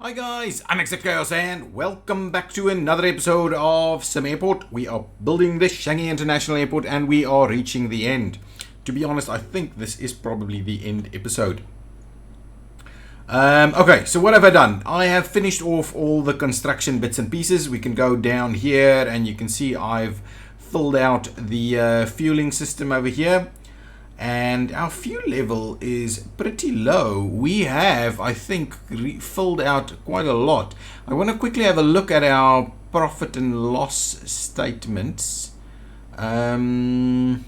Hi guys, I'm ExactChaos and welcome back to another episode of SimAirport. We are building the Changi International Airport and we are reaching the end. To be honest, I think this is probably the end episode. Okay, so what have I done? I have finished off all the construction bits and pieces. We can go down here and you can see I've filled out the fueling system over here. And our fuel level is pretty low. We have, I think, filled out quite a lot. I want to quickly have a look at our profit and loss statements. Where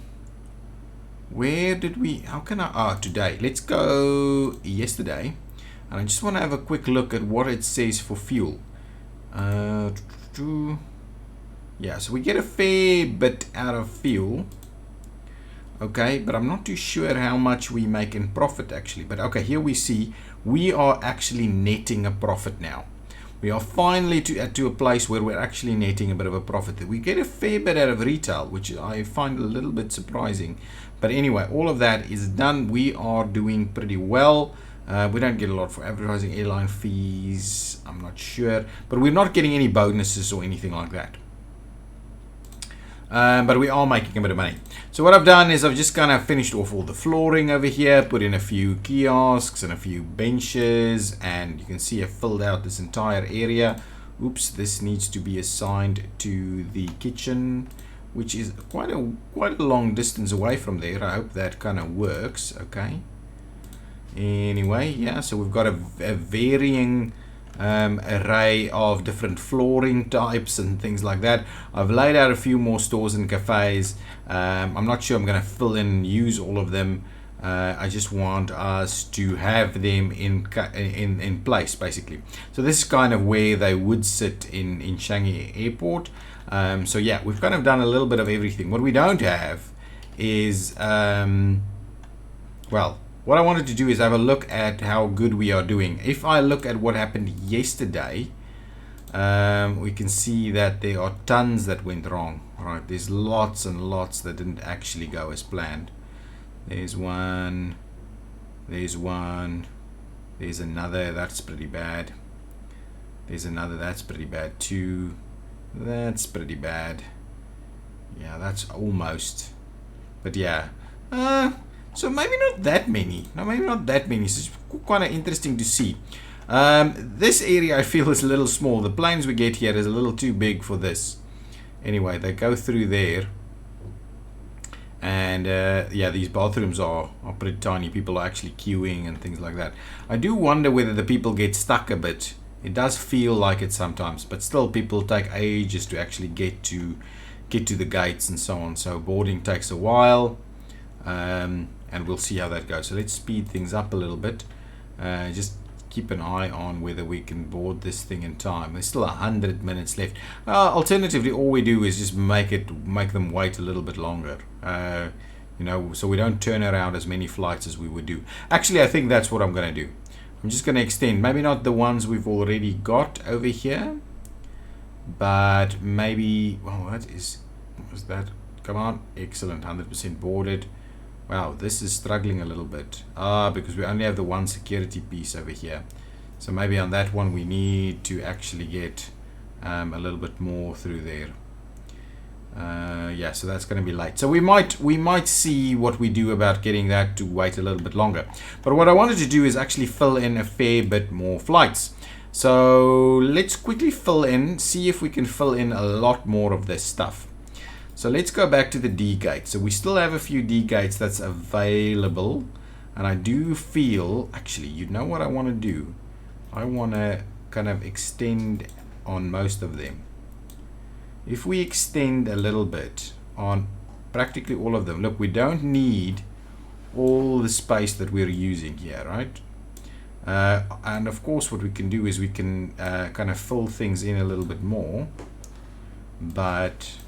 did we, how can I, today. Let's go yesterday. And I just want to have a quick look at what it says for fuel. Yeah, so we get a fair bit out of fuel. Okay, but I'm not too sure how much we make in profit actually. But okay, here we see we are actually netting a profit now. We are finally to a place where we're actually netting a bit of a profit. We get a fair bit out of retail, which I find a little bit surprising. But anyway, all of that is done. We are doing pretty well. We don't get a lot for advertising, airline fees. I'm not sure. But we're not getting any bonuses or anything like that. But we are making a bit of money. So what I've done is I've just kind of finished off all the flooring over here, put in a few kiosks and a few benches, and you can see I've filled out this entire area. Oops, this needs to be assigned to the kitchen, which is quite a long distance away from there. I hope that kind of works. Okay. Anyway, yeah, so we've got a varying array of different flooring types and things like that. I've laid out a few more stores and cafes. I'm not sure I'm going to fill in and use all of them. I just want us to have them in place basically. So this is kind of where they would sit in Changi Airport. So yeah, we've kind of done a little bit of everything. What we don't have is well, what I wanted to do is have a look at how good we are doing. If I look at what happened yesterday, we can see that there are tons that went wrong. Right, there's lots and lots that didn't actually go as planned. There's one, there's another, that's pretty bad. There's another, that's pretty bad too. That's pretty bad. Yeah, that's almost. But yeah. So maybe not that many. No, maybe not that many. So it's kind of interesting to see. This area I feel is a little small. The planes we get here is a little too big for this. Anyway, they go through there. And yeah, these bathrooms are pretty tiny. People are actually queuing and things like that. I do wonder whether the people get stuck a bit. It does feel like it sometimes. But still, people take ages to actually get to the gates and so on. So boarding takes a while. And we'll see how that goes. So let's speed things up a little bit. Just keep an eye on whether we can board this thing in time. There's still 100 minutes left. Alternatively, all we do is just make them wait a little bit longer. You know, so we don't turn around as many flights as we would do. Actually, I think that's what I'm going to do. I'm just going to extend, maybe not the ones we've already got over here, but maybe. Oh, what was that? Come on, excellent, 100% boarded. Wow, this is struggling a little bit. Because we only have the one security piece over here. So maybe on that one we need to actually get a little bit more through there. Yeah, so that's going to be late. So we might see what we do about getting that to wait a little bit longer. But what I wanted to do is actually fill in a fair bit more flights. So let's quickly fill in, see if we can fill in a lot more of this stuff. So let's go back to the D gate. So we still have a few D gates that's available. And I do feel, actually, you know what I want to do? I want to kind of extend on most of them. If we extend a little bit on practically all of them. Look, we don't need all the space that we're using here, right? And of course, what we can do is we can kind of fill things in a little bit more. But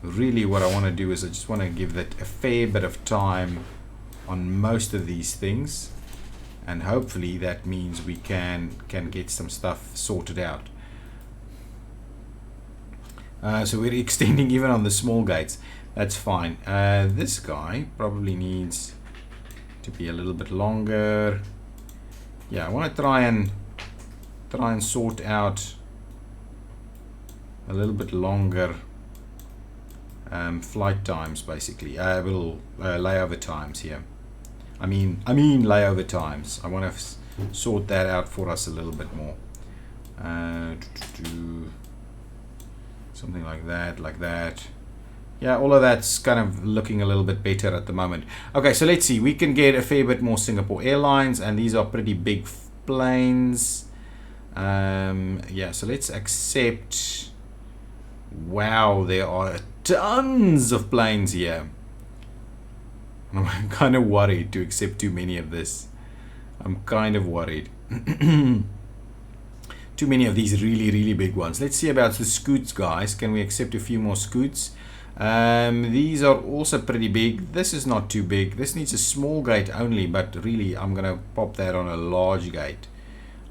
really what I want to do is I just want to give that a fair bit of time on most of these things, and hopefully that means we can get some stuff sorted out. So we're extending even on the small gates. That's fine. This guy probably needs to be a little bit longer. Yeah, I want to try and try and sort out a little bit longer flight times, basically. Little layover times here. I mean layover times. I want to sort that out for us a little bit more. Something like that. Yeah, all of that's kind of looking a little bit better at the moment. Okay, so let's see. We can get a fair bit more Singapore Airlines, and these are pretty big planes. Yeah, so let's accept. Wow, there are tons of planes here. I'm kind of worried to accept too many of this. I'm kind of worried. Too many of these really big ones. Let's see about the scoots, guys. Can we accept a few more scoots? These are also pretty big. This is not too big. This needs a small gate only, but really I'm gonna pop that on a large gate,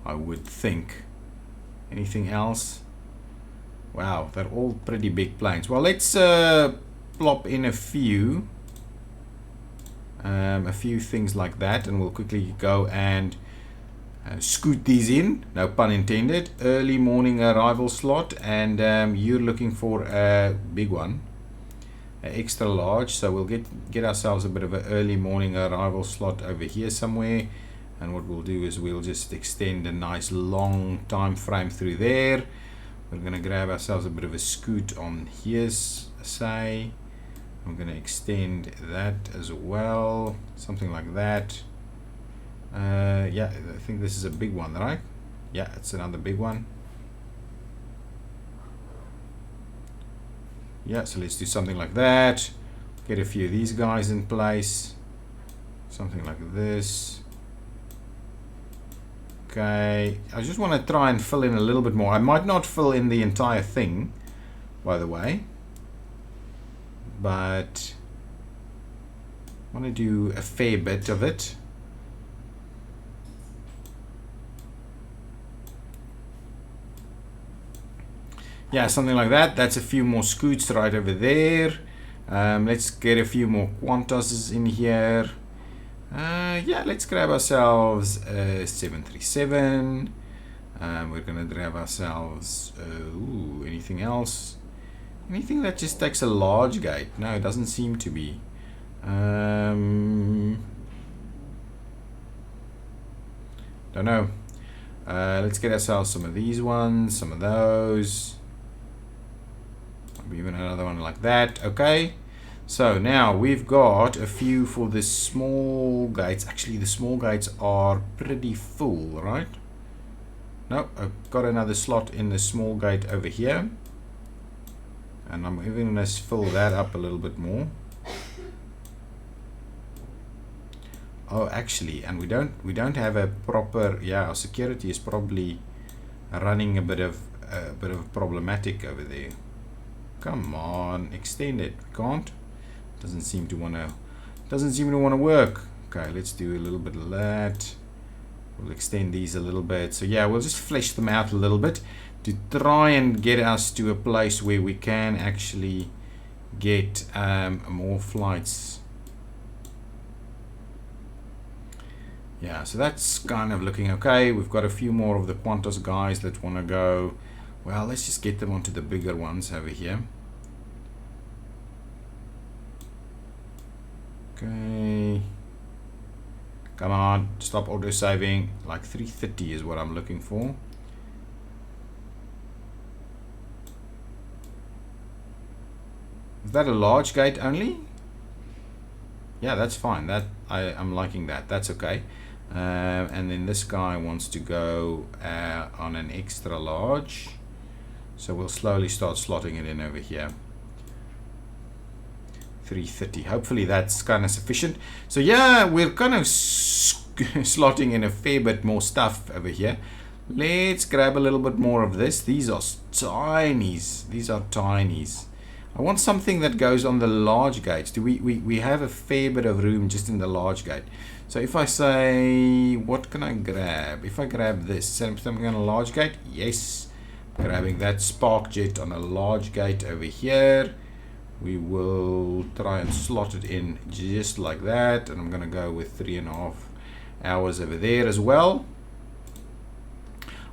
I would think. Anything else? Wow, they're all pretty big planes. Well, let's plop in a few things like that, and we'll quickly go and scoot these in, no pun intended. Early morning arrival slot, and you're looking for a big one, an extra large, so we'll get ourselves a bit of an early morning arrival slot over here somewhere. And what we'll do is we'll just extend a nice long time frame through there. We're going to grab ourselves a bit of a scoot on here, say. I'm going to extend that as well, something like that. Yeah, I think this is a big one, right? Yeah, it's another big one. Yeah, so let's do something like that. Get a few of these guys in place. Something like this. Okay, I just want to try and fill in a little bit more. I might not fill in the entire thing, by the way, but I want to do a fair bit of it. Yeah, something like that. That's a few more scoots right over there. Let's get a few more Qantas in here. Yeah, let's grab ourselves a 737. We're gonna grab ourselves ooh, anything else? Anything that just takes a large gate? No, it doesn't seem to be. Don't know. Let's get ourselves some of these ones, some of those. Maybe even another one like that. Okay. So now we've got a few for the small gates. Actually, the small gates are pretty full, right? No, I've got another slot in the small gate over here. And I'm even going to fill that up a little bit more. Oh, actually, and we don't have a proper, yeah, our security is probably running a bit of problematic over there. Come on, extend it. Can't. Doesn't seem to want to work. Okay, let's do a little bit of that. We'll extend these a little bit. So yeah, we'll just flesh them out a little bit to try and get us to a place where we can actually get more flights. Yeah, so that's kind of looking okay. We've got a few more of the Qantas guys that want to go. Well, let's just get them onto the bigger ones over here. Okay. Come on, stop auto saving. Like 330 is what I'm looking for. Is that a large gate only? Yeah, that's fine. That I'm liking that. That's okay. And then this guy wants to go on an extra large. So we'll slowly start slotting it in over here. 330. Hopefully that's kind of sufficient. So yeah, we're kind of slotting in a fair bit more stuff over here. Let's grab a little bit more of this. These are tinies. These are tinies. I want something that goes on the large gates. We have a fair bit of room just in the large gate. So if I say, what can I grab? If I grab this, something on a large gate, yes. Grabbing that spark jet on a large gate over here. We will try and slot it in just like that, and I'm going to go with 3.5 hours over there as well.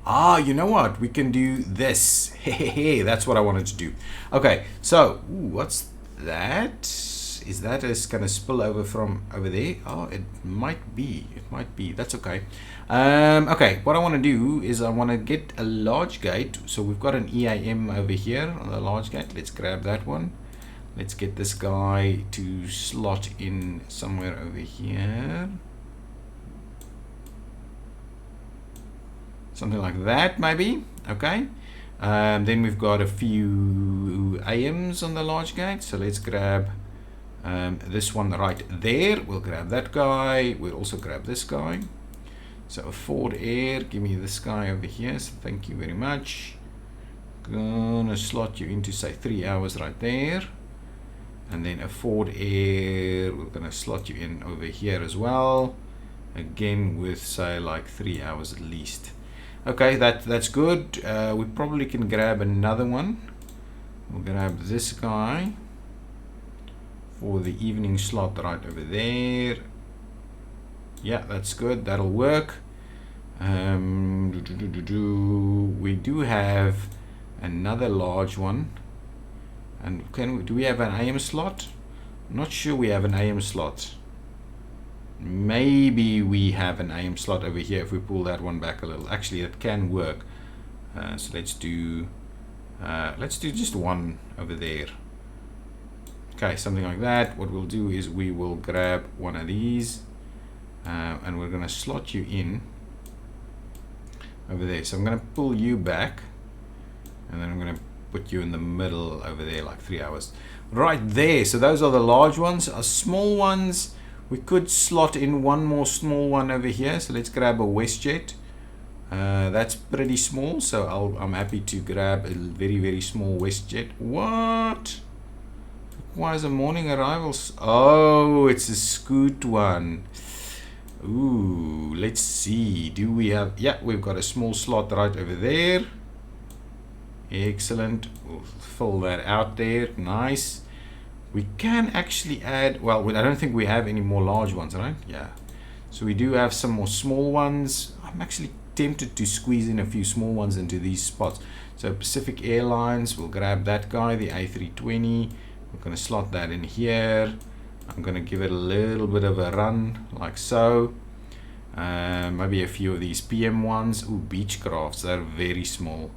Ah, you know what? We can do this. Hey, that's what I wanted to do. Okay, so what's that? Is that going to spill over from over there? Oh, it might be. It might be. That's okay. Okay, what I want to do is I want to get a large gate. So we've got an EAM over here on the large gate. Let's grab that one. Let's get this guy to slot in somewhere over here. Something like that, maybe. Okay. Then we've got a few AMs on the large gate. So let's grab this one right there. We'll grab that guy. We'll also grab this guy. So a Ford Air, give me this guy over here. So thank you very much. Gonna slot you into, say, 3 hours right there. And then a Ford Air, we're gonna slot you in over here as well. Again with, say, like 3 hours at least. Okay, that's good. We probably can grab another one. We'll grab this guy for the evening slot right over there. Yeah, that's good. That'll work. We do have another large one. And do we have an AM slot? I'm not sure we have an AM slot. Maybe we have an AM slot over here if we pull that one back a little. Actually, it can work. So let's do just one over there. Okay, something like that. What we'll do is we will grab one of these and we're going to slot you in over there. So I'm going to pull you back and then I'm going to put you in the middle over there, like 3 hours. Right there. So those are the large ones. Our small ones, we could slot in one more small one over here. So let's grab a WestJet. That's pretty small, so I'm happy to grab a very, very small WestJet. What? Requires a morning arrival. Oh, it's a Scoot one. Ooh, let's see. Do we have... Yeah, we've got a small slot right over there. Excellent. We'll fill that out there. Nice. We can actually add... Well, I don't think we have any more large ones, right? Yeah. So we do have some more small ones. I'm actually tempted to squeeze in a few small ones into these spots. So Pacific Airlines, we'll grab that guy, the A320. We're going to slot that in here. I'm going to give it a little bit of a run, like so. Maybe a few of these PM ones. Ooh, Beechcrafts, they're very small.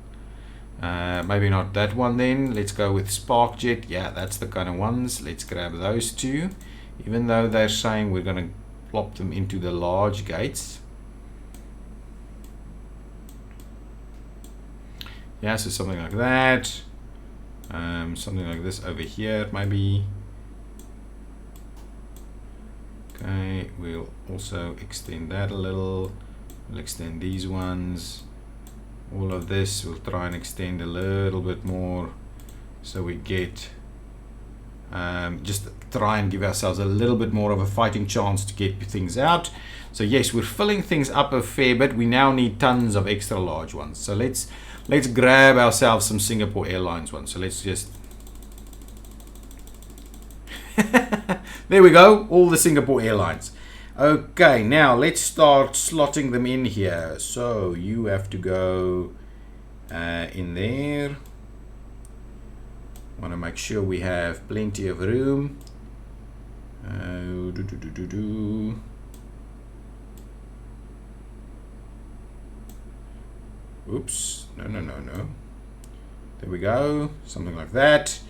Maybe not that one then. Let's go with SparkJet. Yeah, that's the kind of ones. Let's grab those two. Even though they're saying we're going to plop them into the large gates. Yeah, so something like that. Something like this over here, maybe. Okay, we'll also extend that a little. We'll extend these ones. All of this we'll try and extend a little bit more, so we get just try and give ourselves a little bit more of a fighting chance to get things out. So yes, we're filling things up a fair bit. We now need tons of extra large ones. So let's grab ourselves some Singapore Airlines ones. So let's just there we go, all the Singapore Airlines. Okay, now let's start slotting them in here. So you have to go in there. Want to make sure we have plenty of room. Oops, no. There we go, something like that.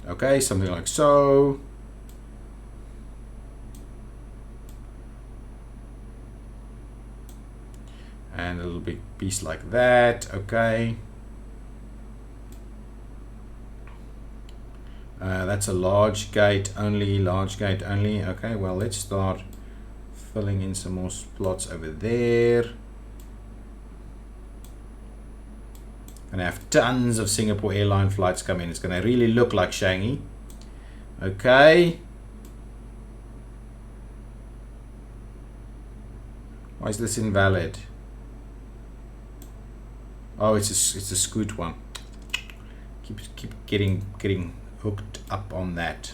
Okay, something like so. And a little big piece like that. Okay. That's a large gate only, Okay, well, let's start filling in some more slots over there. Gonna have tons of Singapore airline flights come in. It's gonna really look like Changi. Okay. Why is this invalid? Oh, it's a Scoot one. keep getting hooked up on that.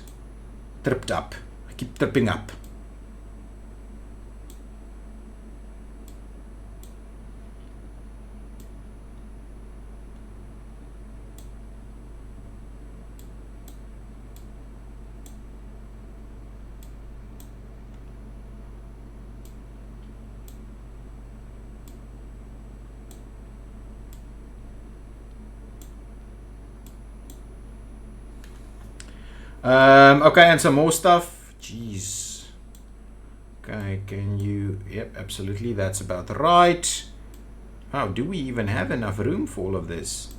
Tripped up. I keep tripping up. Okay, and some more stuff. Jeez. Okay, can you... Yep, absolutely. That's about right. Oh, do we even have enough room for all of this?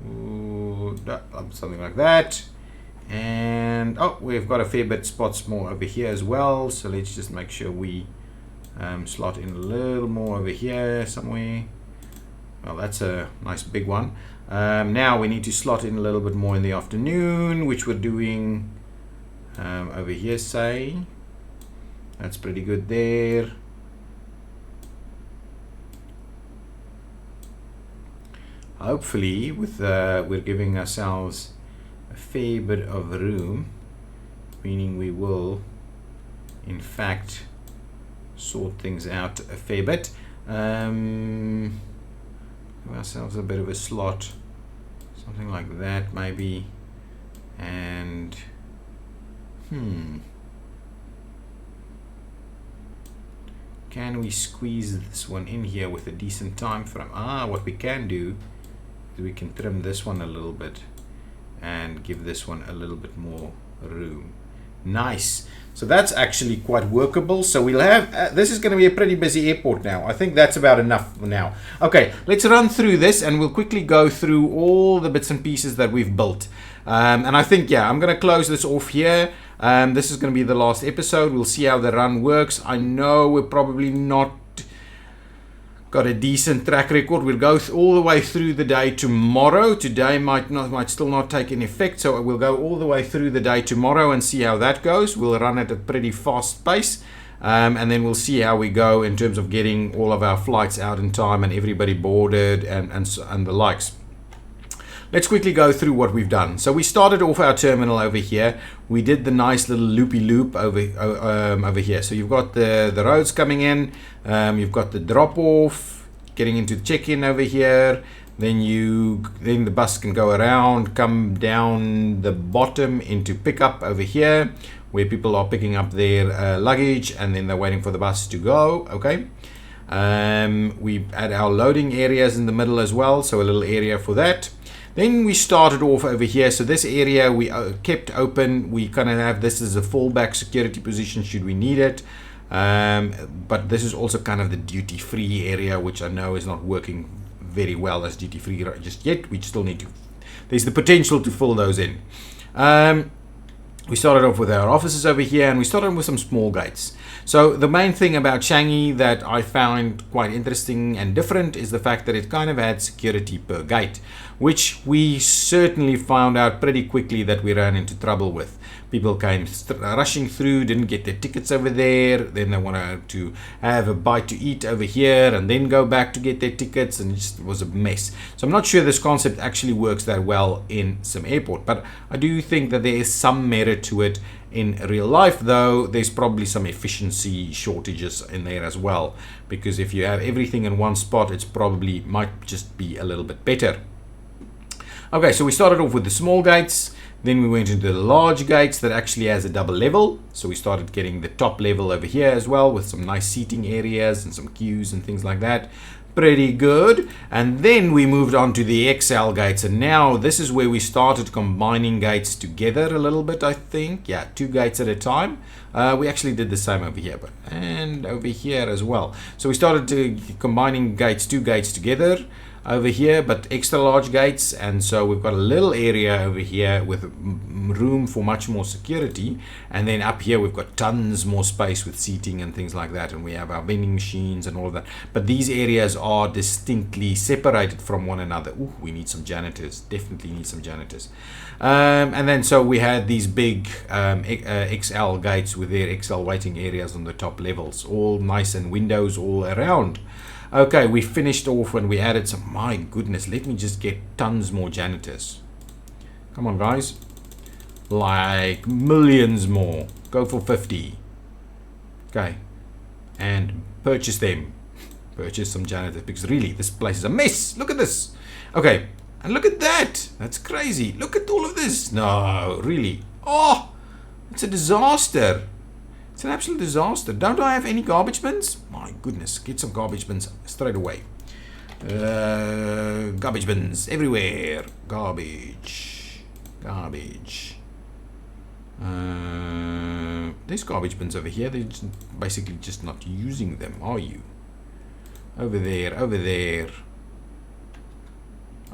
Ooh, something like that. And, oh, we've got a fair bit spots more over here as well. So let's just make sure we slot in a little more over here somewhere. Well, that's a nice big one. Now we need to slot in a little bit more in the afternoon, which we're doing over here, say. That's pretty good there. Hopefully, with we're giving ourselves a fair bit of room, meaning we will, in fact, sort things out a fair bit. Give ourselves a bit of a slot, something like that maybe, and can we squeeze this one in here with a decent time frame? What we can do is we can trim this one a little bit and give this one a little bit more room. Nice. So that's actually quite workable. So we'll have, this is going to be a pretty busy airport now. I think that's about enough for now. Okay, let's run through this and we'll quickly go through all the bits and pieces that we've built. And I think, yeah, I'm going to close this off here. This is going to be the last episode. We'll see how the run works. I know we're probably not got a decent track record. We'll go all the way through the day tomorrow. Today might still not take an effect, so we'll go all the way through the day tomorrow and see how that goes. We'll run at a pretty fast pace, and then we'll see how we go in terms of getting all of our flights out in time and everybody boarded and the likes. Let's quickly go through what we've done. So we started off our terminal over here. We did the nice little loopy loop over here. So you've got the roads coming in. You've got the drop off, getting into the check-in over here. Then the bus can go around, come down the bottom into pickup over here, where people are picking up their luggage, and then they're waiting for the bus to go. Okay. We add our loading areas in the middle as well, so a little area for that. Then we started off over here. So this area we kept open. We kind of have this as a fallback security position should we need it. But this is also kind of the duty-free area, which I know is not working very well as duty-free just yet. We still need to, there's the potential to fill those in. We started off with our offices over here, and we started with some small gates. So the main thing about Changi that I found quite interesting and different is the fact that it kind of had security per gate, which we certainly found out pretty quickly that we ran into trouble with. People came rushing through, didn't get their tickets over there, then they wanted to have a bite to eat over here and then go back to get their tickets, and it just was a mess. So I'm not sure this concept actually works that well in SimAirport, but I do think that there is some merit to it in real life, though there's probably some efficiency shortages in there as well, because if you have everything in one spot, it's probably might just be a little bit better. Okay, so we started off with the small gates. Then we went into the large gates that actually has a double level. So we started getting the top level over here as well, with some nice seating areas and some queues and things like that. Pretty good. And then we moved on to the XL gates, and now this is where we started combining gates together a little bit, I think. Yeah, 2 gates at a time. We actually did the same over here, and over here as well. So we started combining 2 gates together over here, but extra large gates, and so we've got a little area over here with room for much more security, and then up here we've got tons more space with seating and things like that, and we have our vending machines and all of that, but these areas are distinctly separated from one another. Ooh, we need some janitors, definitely need some janitors. And then so we had these big XL gates with their XL waiting areas on the top levels, all nice, and windows all around. Okay, we finished off when we added some. My goodness, let me just get tons more janitors. Come on, guys. Like millions more. Go for 50. Okay. And purchase them. Purchase some janitors, because really, this place is a mess. Look at this. Okay. And look at that. That's crazy. Look at all of this. No, really. Oh, it's a disaster. It's an absolute disaster. Don't I have any garbage bins? My goodness. Get some garbage bins straight away. Garbage bins everywhere. Garbage. Garbage. There's garbage bins over here. They're just basically just not using them, are you? Over there. Over there.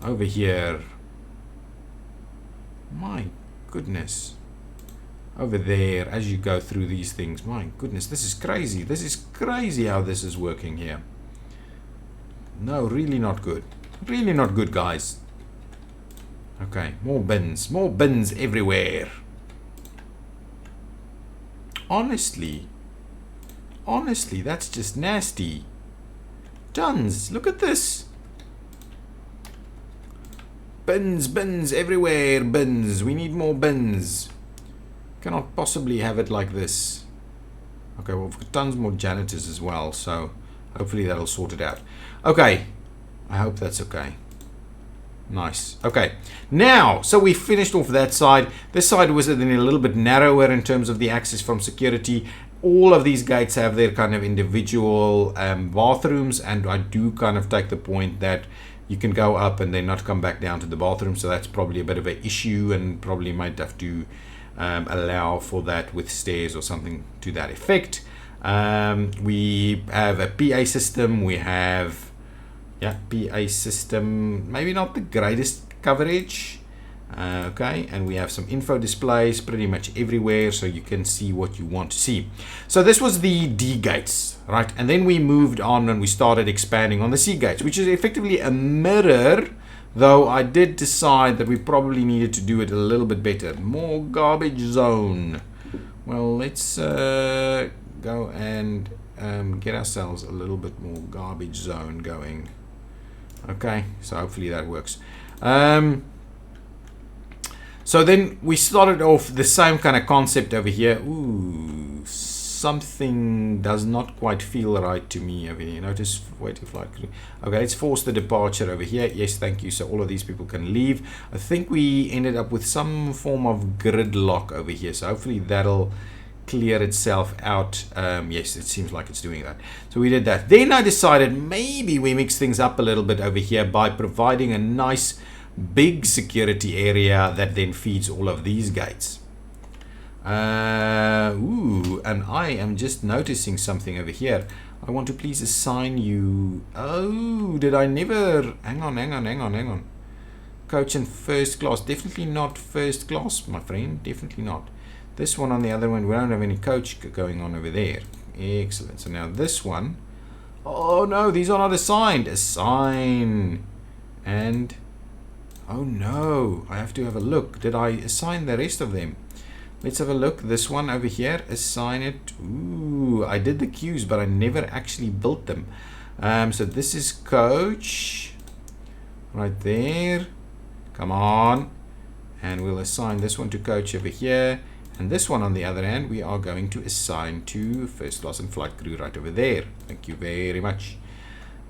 Over here. My goodness. Over there, as you go through these things. My goodness, this is crazy. This is crazy how this is working here. No, really not good. Really not good, guys. Okay, more bins. More bins everywhere. Honestly, that's just nasty. Tons. Look at this. Bins, bins everywhere. Bins. We need more bins. Cannot possibly have it like this. Okay, well, we've got tons more janitors as well, so hopefully that'll sort it out. Okay, I hope that's okay. Nice. Okay, now, so we finished off that side. This side was then a little bit narrower in terms of the access from security. All of these gates have their kind of individual bathrooms, and I do kind of take the point that you can go up and then not come back down to the bathroom, so that's probably a bit of an issue, and probably might have to allow for that with stairs or something to that effect. We have a PA system. We have PA system, maybe not the greatest coverage. Okay, and we have some info displays pretty much everywhere, so you can see what you want to see. So this was the D gates, right? And then we moved on and we started expanding on the C gates, which is effectively a mirror. Though I did decide that we probably needed to do it a little bit better. More garbage zone. Well, let's go and get ourselves a little bit more garbage zone going. Okay, so hopefully that works. So then we started off the same kind of concept over here. Ooh, something does not quite feel right to me over here. Notice waiting flight. Okay, let's force the departure over here. Yes, thank you. So all of these people can leave. I think we ended up with some form of gridlock over here. So hopefully that'll clear itself out. Yes, it seems like it's doing that. So we did that. Then I decided maybe we mix things up a little bit over here by providing a nice big security area that then feeds all of these gates. Ooh, and I am just noticing something over here. I want to please assign you. Oh, did I never? Hang on. Coach and first class. Definitely not first class, my friend. Definitely not. This one on the other one, we don't have any coach going on over there. Excellent. So now this one. Oh no, these are not assigned. Assign. And oh no, I have to have a look. Did I assign the rest of them? Let's have a look. This one over here, assign it. Ooh, I did the queues, but I never actually built them. So this is coach. Right there. Come on. And we'll assign this one to coach over here. And this one on the other hand, we are going to assign to first class and flight crew right over there. Thank you very much.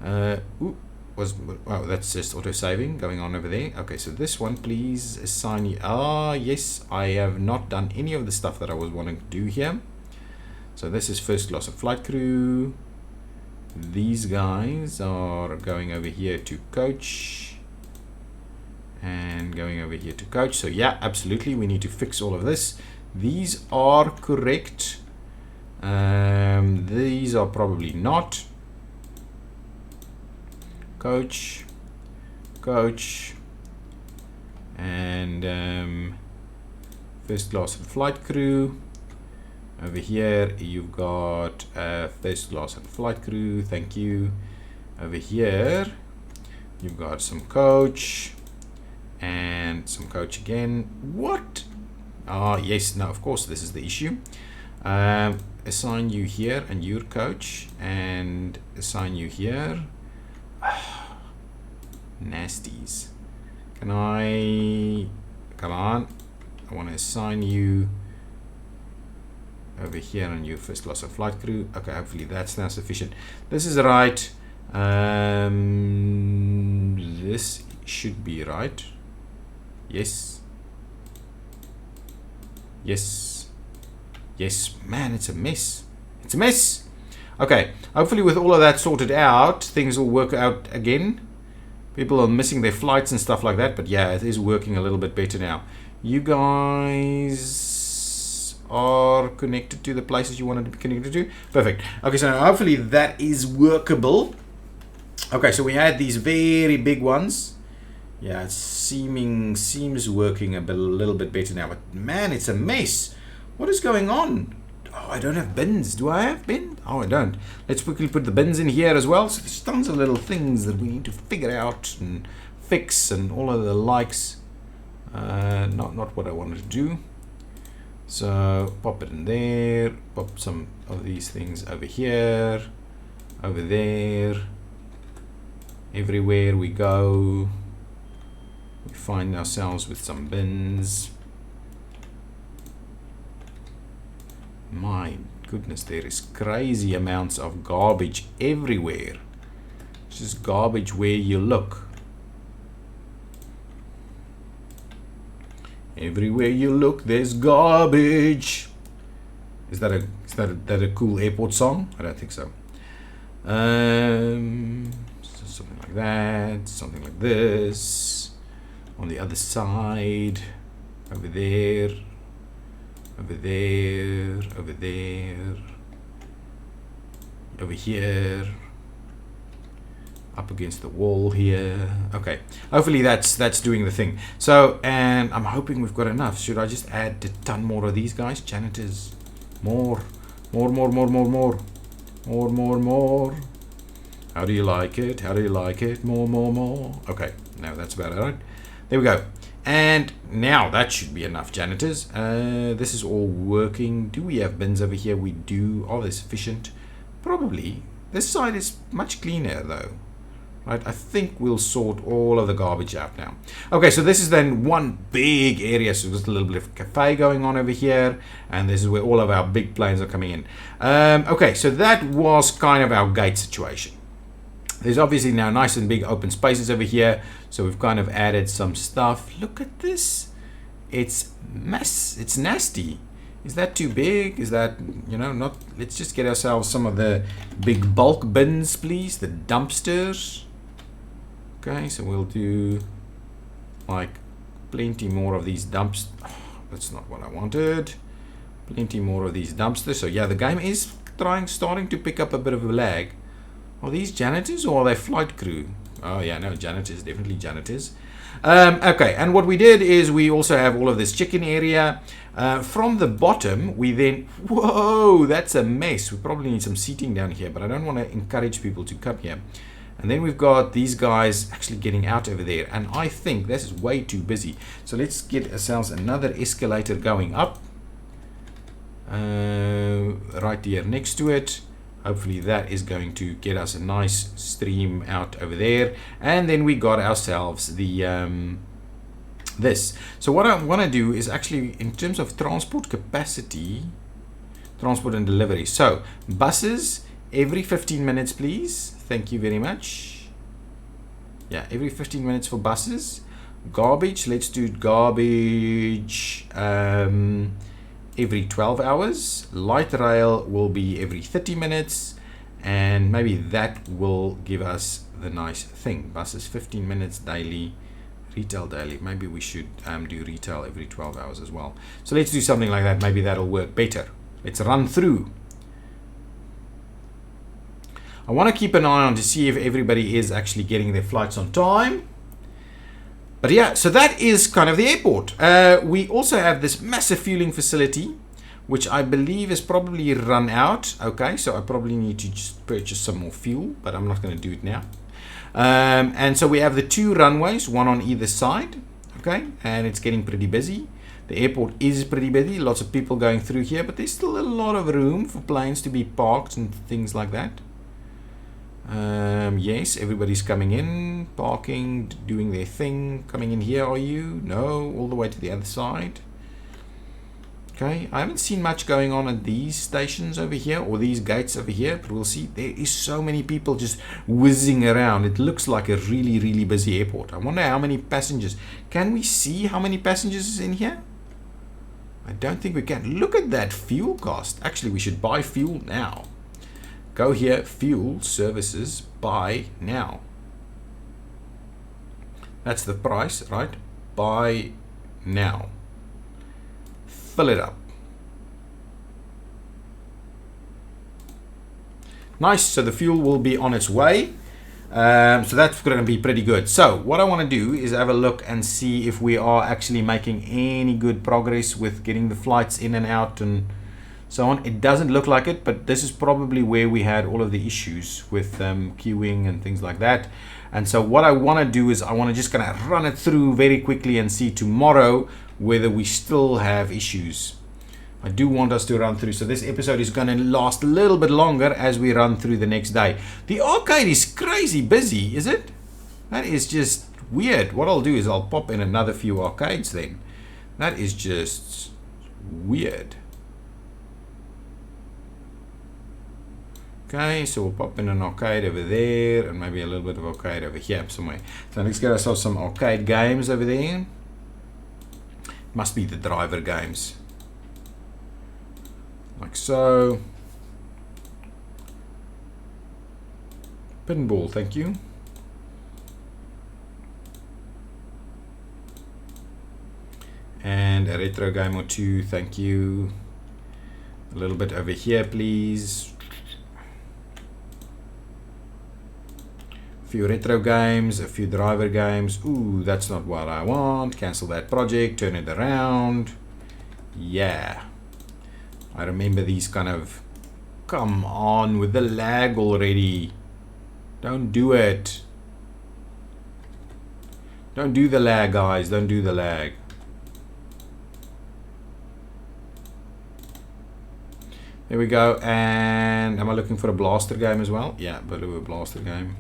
Wow, that's just auto saving going on over there. Okay, so this one, please assign you. Ah, yes, I have not done any of the stuff that I was wanting to do here. So this is first class and flight crew. These guys are going over here to coach and going over here to coach. So yeah, absolutely, we need to fix all of this. These are correct. These are probably not. Coach, and first class and flight crew. Over here you've got first class and flight crew. Thank you. Over here you've got some coach and some coach again. What? Ah, yes. No, of course this is the issue. assign you here and your coach and assign you here. Nasties. Can I, come on, I want to assign you over here on your first class of flight crew. Okay, hopefully that's now sufficient. This is right. This should be right. Yes. Yes. Yes. Man, it's a mess. It's a mess. Okay, hopefully with all of that sorted out, things will work out again. People are missing their flights and stuff like that, but yeah, it is working a little bit better now. You guys are connected to the places you wanted to be connected to. Perfect. Okay, so hopefully that is workable. Okay, so we had these very big ones. Yeah, it seems working a little bit better now, but man, it's a mess. What is going on? Oh, I don't have bins. Do I have bins? Oh, I don't. Let's quickly put the bins in here as well. So there's tons of little things that we need to figure out and fix and all of the likes. Not what I wanted to do. So pop it in there. Pop some of these things over here, over there. Everywhere we go, we find ourselves with some bins. My goodness, there is crazy amounts of garbage everywhere. It's just garbage where you look. Everywhere you look, there's garbage. Is that a cool airport song? I don't think so. Something like that, something like this. On the other side, over there. Over there, over there, over here, up against the wall here. Okay, hopefully that's doing the thing. So, and I'm hoping we've got enough. Should I just add a ton more of these guys? Janitors, more. How do you like it? How do you like it? More. Okay, now that's about it, right? There we go. And now that should be enough janitors. This is all working. Do we have bins over here? We do. Are they sufficient? Probably. This side is much cleaner though. Right, I think we'll sort all of the garbage out now. Okay, so this is then one big area. So there's a little bit of a cafe going on over here. And this is where all of our big planes are coming in. Okay, so that was kind of our gate situation. There's obviously now nice and big open spaces over here. So we've kind of added some stuff. Look at this. It's mess. It's nasty. Is that too big? Is that, you know, not? Let's just get ourselves some of the big bulk bins, please. The dumpsters. Okay, so we'll do like plenty more of these dumps. Oh, that's not what I wanted. Plenty more of these dumpsters. So yeah, the game is starting to pick up a bit of a lag. Are these janitors or are they flight crew? Oh yeah, no, janitors, definitely janitors. Okay, and what we did is we also have all of this chicken area. From the bottom, we then, whoa, that's a mess. We probably need some seating down here, but I don't want to encourage people to come here. And then we've got these guys actually getting out over there. And I think this is way too busy. So let's get ourselves another escalator going up. Right here next to it. Hopefully that is going to get us a nice stream out over there. And then we got ourselves the this. So what I want to do is actually, in terms of transport capacity, transport and delivery. So buses every 15 minutes, please. Thank you very much. Yeah, every 15 minutes for buses. Garbage, let's do garbage every 12 hours. Light rail will be every 30 minutes, and maybe that will give us the nice thing. Buses 15 minutes daily, retail daily. Maybe we should do retail every 12 hours as well. So let's do something like that. Maybe that'll work better. Let's run through. I want to keep an eye on to see if everybody is actually getting their flights on time. But yeah, so that is kind of the airport. We also have this massive fueling facility, which I believe is probably run out. Okay, so I probably need to just purchase some more fuel, but I'm not going to do it now. And so we have the two runways, one on either side. Okay, and it's getting pretty busy. The airport is pretty busy, lots of people going through here, but there's still a lot of room for planes to be parked and things like that. Yes, everybody's coming in, parking, doing their thing. Coming in here, are you? No, all the way to the other side. Okay, I haven't seen much going on at these stations over here, or these gates over here, but we'll see. There is so many people just whizzing around. It looks like a really, really busy airport. I wonder how many passengers. Can we see how many passengers is in here? I don't think we can. Look at that fuel cost. Actually, we should buy fuel now. Go here, fuel, services, buy now. That's the price, right? Buy now. Fill it up. Nice, so the fuel will be on its way. So that's going to be pretty good. So what I want to do is have a look and see if we are actually making any good progress with getting the flights in and out and so on. It doesn't look like it, but this is probably where we had all of the issues with queuing and things like that. And so what I want to do is I want to just kind of run it through very quickly and see tomorrow whether we still have issues. I do want us to run through. So this episode is going to last a little bit longer as we run through the next day. The arcade is crazy busy, is it? That is just weird. What I'll do is I'll pop in another few arcades then. That is just weird. Okay, so we'll pop in an arcade over there and maybe a little bit of arcade over here somewhere. So let's get ourselves some arcade games over there. Must be the driver games. Like so. Pinball, thank you. And a retro game or two, thank you. A little bit over here, please. A few retro games, a few driver games. Ooh, that's not what I want. Cancel that project, turn it around. Yeah. I remember these kind of, come on with the lag already. Don't do it. Don't do the lag, guys. Don't do the lag. There we go. And am I looking for a blaster game as well? Yeah, but a blaster game.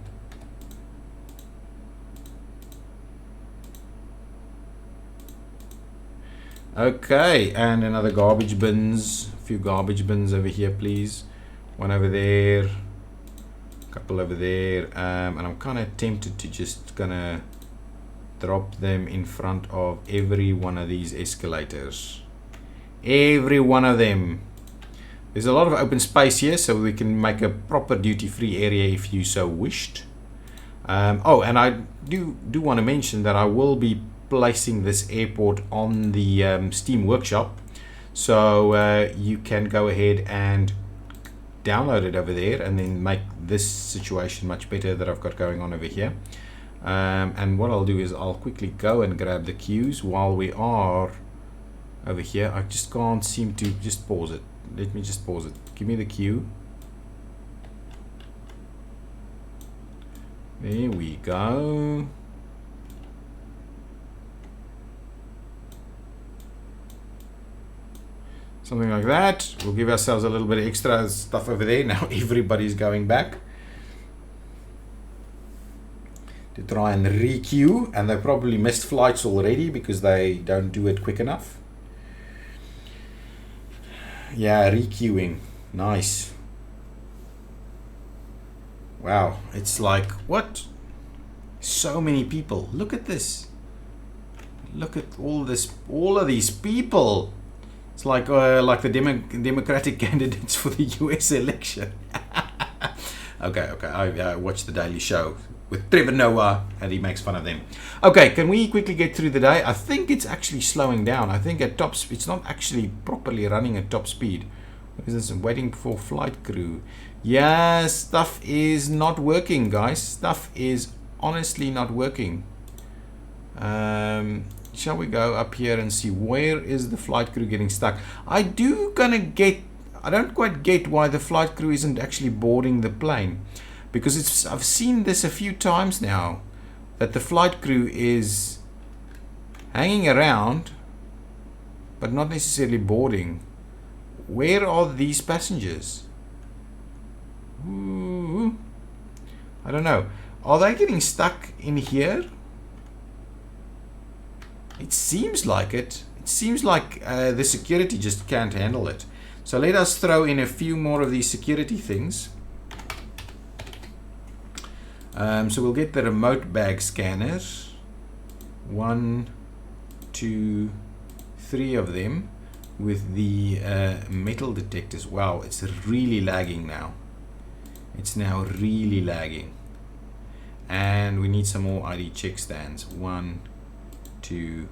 Okay, and another garbage bins. A few garbage bins over here, please. One over there. A couple over there. And I'm kind of tempted to just gonna drop them in front of every one of these escalators. Every one of them. There's a lot of open space here, so we can make a proper duty-free area if you so wished. Oh, and I do want to mention that I will be placing this airport on the Steam Workshop, so you can go ahead and download it over there and then make this situation much better that I've got going on over here. And what I'll do is I'll quickly go and grab the queues while we are over here. I just can't seem to just pause it. Let me just pause it. Give me the queue. There we go. Something like that. We'll give ourselves a little bit of extra stuff over there. Now everybody's going back to try and re-queue, and they probably missed flights already because they don't do it quick enough. Yeah, re-queuing. Nice. Wow, it's like, what? So many people. Look at this. Look at all this, all of these people. It's like the Democratic candidates for the US election. Okay, I watched the Daily Show with Trevor Noah, and he makes fun of them. Okay, can we quickly get through the day? I think it's actually slowing down. I think at top speed, it's not actually properly running at top speed. What is this? I'm waiting for flight crew. Yeah, stuff is not working, guys. Stuff is honestly not working. Shall we go up here and see where is the flight crew getting stuck? I don't quite get why the flight crew isn't actually boarding the plane, because I've seen this a few times now, that the flight crew is hanging around but not necessarily boarding. Where are these passengers? Ooh, I don't know. Are they getting stuck in here? It seems like it. It seems like the security just can't handle it. So let us throw in a few more of these security things. So we'll get the remote bag scanner. 1, 2, 3 of them with the metal detectors. Wow, it's really lagging now. It's now really lagging. And we need some more ID check stands. 1, 2,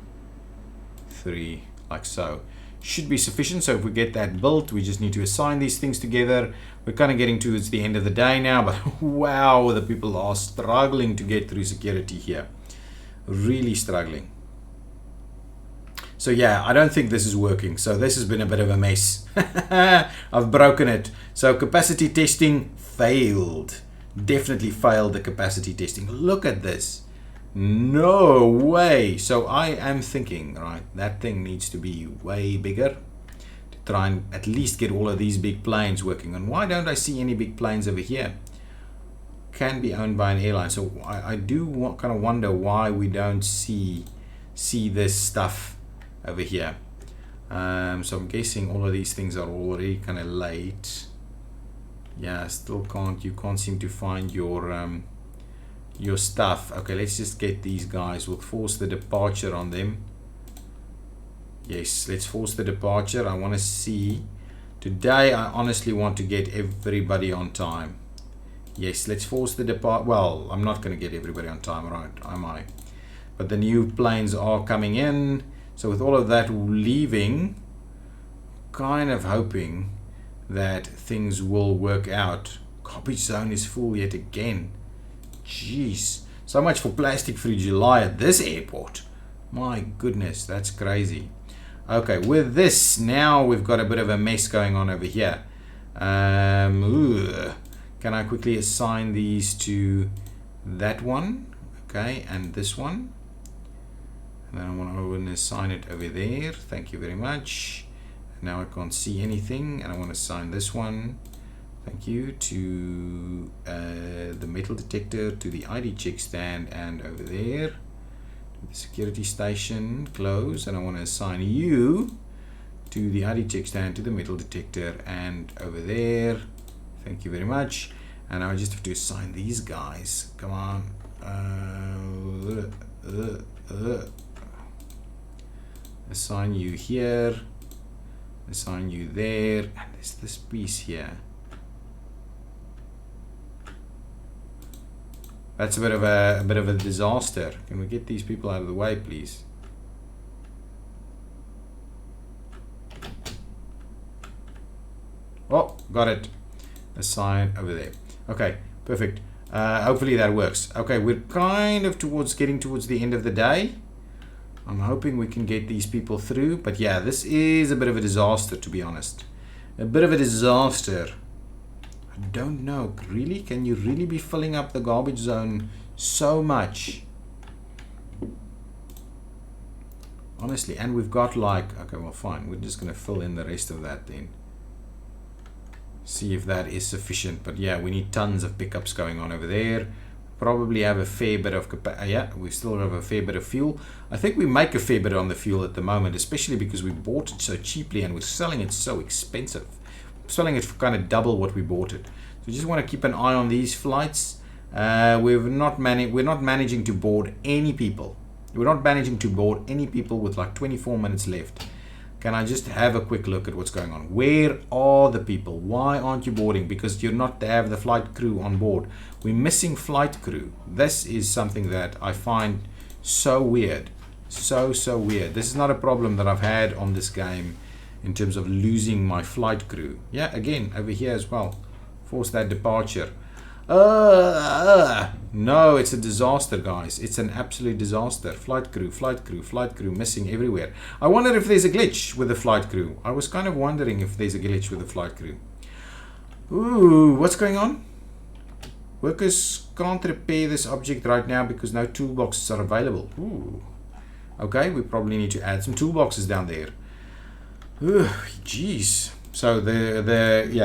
3, like so. Should be sufficient. So if we get that built, we just need to assign these things together. We're kind of getting towards the end of the day now, but wow, the people are struggling to get through security here. Really struggling. So yeah, I don't think this is working. So this has been a bit of a mess. I've broken it. So capacity testing failed. Definitely failed the capacity testing. Look at this. No way. So I am thinking, right, that thing needs to be way bigger to try and at least get all of these big planes working. And why don't I see any big planes over here? Can be owned by an airline. So I do kind of wonder why we don't see this stuff over here. So I'm guessing all of these things are already kind of late. Yeah, still you can't seem to find your stuff. Okay, let's just get these guys. We'll force the departure on them. Yes, let's force the departure. I want to see today. I honestly want to get everybody on time. Yes, let's force the depart. Well, I'm not going to get everybody on time, right? Am I? But the new planes are coming in. So with all of that leaving, kind of hoping that things will work out. Garbage zone is full yet again. Jeez, so much for plastic-free July at this airport. My goodness, that's crazy. Okay, with this, now we've got a bit of a mess going on over here. Can I quickly assign these to that one? Okay, and this one. And then I want to assign it over there. Thank you very much. Now I can't see anything, and I want to assign this one. Thank you, to the metal detector, to the ID check stand, and over there to the security station, close. And I want to assign you to the ID check stand, to the metal detector, and over there. Thank you very much. And I just have to assign these guys. Come on. Assign you here. Assign you there. And there's this piece here. That's a bit of a disaster. Can we get these people out of the way, please? Oh, got it. Assign over there. Okay, perfect. Hopefully that works. Okay, we're kind of getting towards the end of the day. I'm hoping we can get these people through. But yeah, this is a bit of a disaster, to be honest. A bit of a disaster. I don't know, really? Can you really be filling up the garbage zone so much? Honestly, and we've got like, okay, well fine, we're just going to fill in the rest of that then. See if that is sufficient. But yeah, we need tons of pickups going on over there. Probably have a fair bit of yeah, we still have a fair bit of fuel. I think we make a fair bit on the fuel at the moment, especially because we bought it so cheaply and we're selling it so expensive. Selling it for kind of double what we bought it. So we just want to keep an eye on these flights. We're not managing to board any people. We're not managing to board any people with like 24 minutes left. Can I just have a quick look at what's going on? Where are the people? Why aren't you boarding? Because you're not to have the flight crew on board. We're missing flight crew. This is something that I find so weird. So weird. This is not a problem that I've had on this game in terms of losing my flight crew. Yeah, again, over here as well. Force that departure. No, it's a disaster, guys. It's an absolute disaster. Flight crew missing everywhere. I wonder if there's a glitch with the flight crew. I was kind of wondering if there's a glitch with the flight crew. Ooh, what's going on? Workers can't repair this object right now because no toolboxes are available. Ooh. Okay, we probably need to add some toolboxes down there. Jeez. So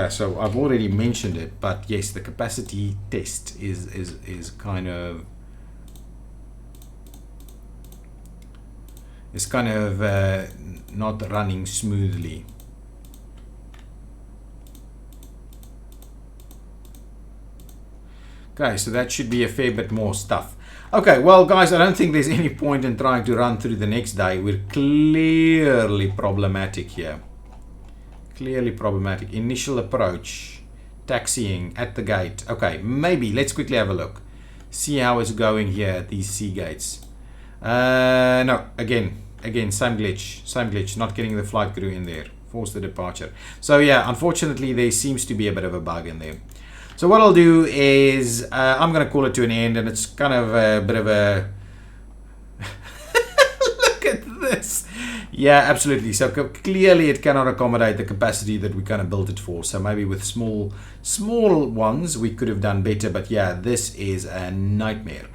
so I've already mentioned it, but yes, the capacity test is kind of not running smoothly. Okay, so that should be a fair bit more stuff. Okay, well, guys, I don't think there's any point in trying to run through the next day. We're clearly problematic here. Clearly problematic. Initial approach. Taxiing at the gate. Okay, maybe. Let's quickly have a look. See how it's going here at these sea gates. No, again, same glitch. Not getting the flight crew in there. Force the departure. So, yeah, unfortunately, there seems to be a bit of a bug in there. So what I'll do is I'm going to call it to an end, and it's kind of a bit of a look at this. Yeah, absolutely. So clearly it cannot accommodate the capacity that we kind of built it for. So maybe with small ones we could have done better, but yeah, this is a nightmare.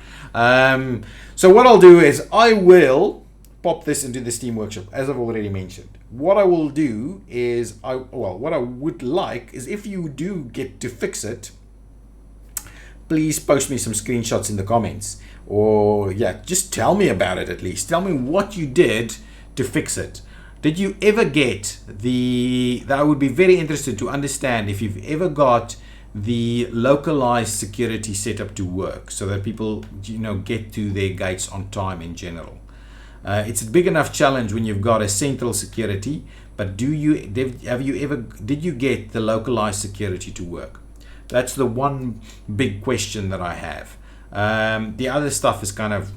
So what I'll do is I will pop this into the Steam Workshop, as I've already mentioned. What I will do is, what I would like is if you do get to fix it, please post me some screenshots in the comments. Or, yeah, just tell me about it at least. Tell me what you did to fix it. Did you ever get I would be very interested to understand if you've ever got the localized security setup to work so that people, get to their gates on time in general. It's a big enough challenge when you've got a central security, but did you get the localized security to work? That's the one big question that I have. The other stuff is kind of,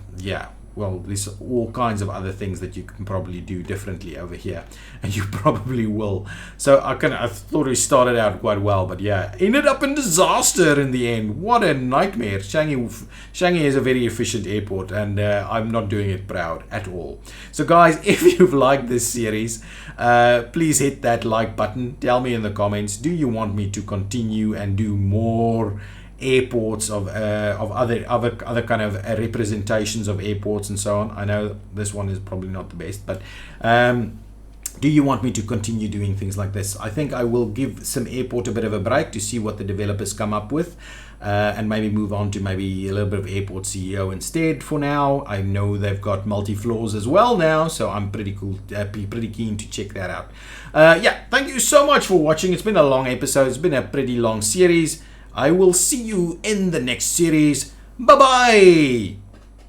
there's all kinds of other things that you can probably do differently over here, and you probably will. So I thought we started out quite well, but yeah, ended up in disaster in the end. What a nightmare. Changi is a very efficient airport, and I'm not doing it proud at all. So guys, if you've liked this series, please hit that like button. Tell me in the comments, do you want me to continue and do more airports of other kind of representations of airports and so on? I know this one is probably not the best, but do you want me to continue doing things like this? I think I will give SimAirport a bit of a break to see what the developers come up with, and maybe move on to maybe a little bit of Airport CEO instead for now. I know they've got multi-floors as well now, so I'm pretty keen to check that out. Thank you so much for watching. It's been a long episode. It's been a pretty long series. I will see you in the next series. Bye-bye!